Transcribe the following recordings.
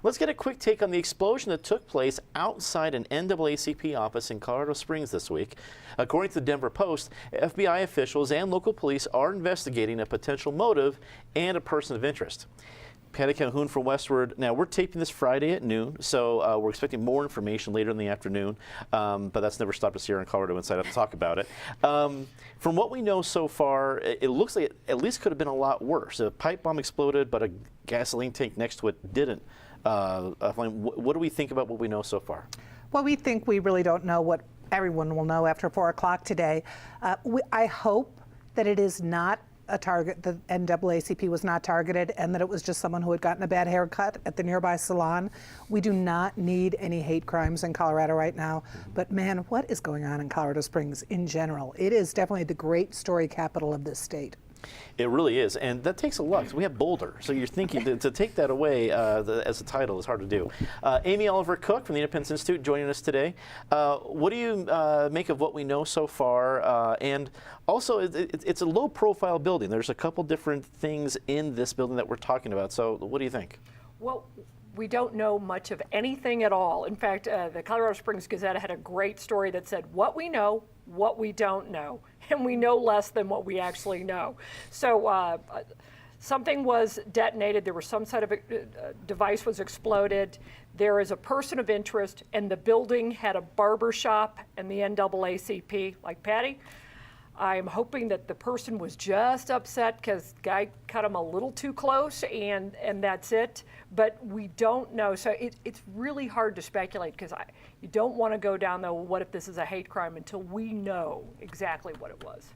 Let's get a quick take on the explosion that took place outside an NAACP office in Colorado Springs this week. According to the Denver Post, FBI officials and local police are investigating a potential motive and a person of interest. Patty Calhoun from Westward. Now, we're taping this Friday at noon, so we're expecting more information later in the afternoon, but that's never stopped us here in Colorado Inside Out to talk about it. From what we know so far, it looks like it at least could have been a lot worse. A pipe bomb exploded, but a gasoline tank next to it didn't. What do we think about what we know so far? Well, we think we really don't know what everyone will know after 4 o'clock today. I hope that it is not a target, the NAACP was not targeted, and that it was just someone who had gotten a bad haircut at the nearby salon. We do not need any hate crimes in Colorado right now, but man, what is going on in Colorado Springs in general? It is definitely the great story capital of this state. It really is, and that takes a lot. We have Boulder, so you're thinking to take that away as a title is hard to do. Amy Oliver Cook from the Independence Institute joining us today. What do you make of what we know so far? And also, it's a low-profile building. There's a couple different things in this building that we're talking about. So, what do you think? Well, we don't know much of anything at all. In fact, the Colorado Springs Gazette had a great story that said what we know, what we don't know, and we know less than what we actually know. So something was detonated. There was some sort of device was exploded. There is a person of interest, and the building had a barber shop and the NAACP, like Patty. I'm hoping that the person was just upset because the guy cut him a little too close, and that's it. But we don't know. So it's really hard to speculate because you don't want to go down the, what if this is a hate crime, until we know exactly what it was.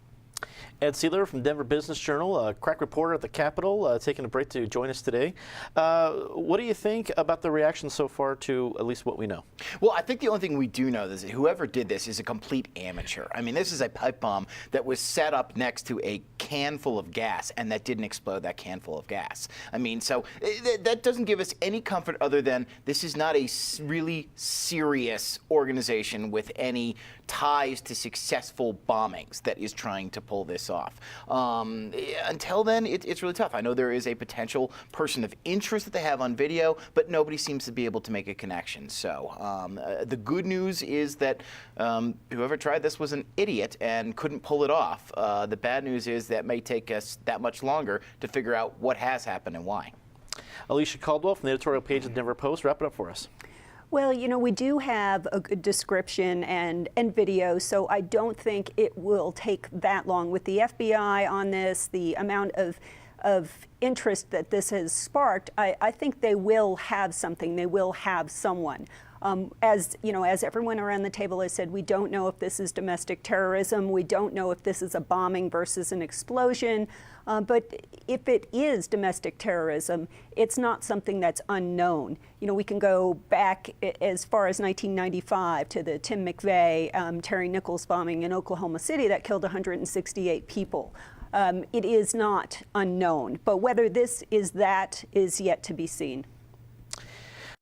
Ed Sealer from Denver Business Journal, a crack reporter at the Capitol, taking a break to join us today. What do you think about the reaction so far to at least what we know? Well, I think the only thing we do know is that whoever did this is a complete amateur. I mean, this is a pipe bomb that was set up next to a can full of gas, and that didn't explode that can full of gas. I mean, so that doesn't give us any comfort other than this is not a really serious organization with any ties to successful bombings that is trying to pull this off. Until then, it's really tough. I know there is a potential person of interest that they have on video, but nobody seems to be able to make a connection. So the good news is that whoever tried this was an idiot and couldn't pull it off. The bad news is that may take us that much longer to figure out what has happened and why. Alicia Caldwell from the editorial page of the Denver Post, wrap it up for us. Well, you know, we do have a good description and video, so I don't think it will take that long. With the FBI on this, the amount of interest that this has sparked, I think they will have something. They will have someone. As you know, as everyone around the table has said, we don't know if this is domestic terrorism. We don't know if this is a bombing versus an explosion. But if it is domestic terrorism, it's not something that's unknown. You know, we can go back as far as 1995 to the Tim McVeigh, Terry Nichols bombing in Oklahoma City that killed 168 people. It is not unknown, but whether this is that is yet to be seen.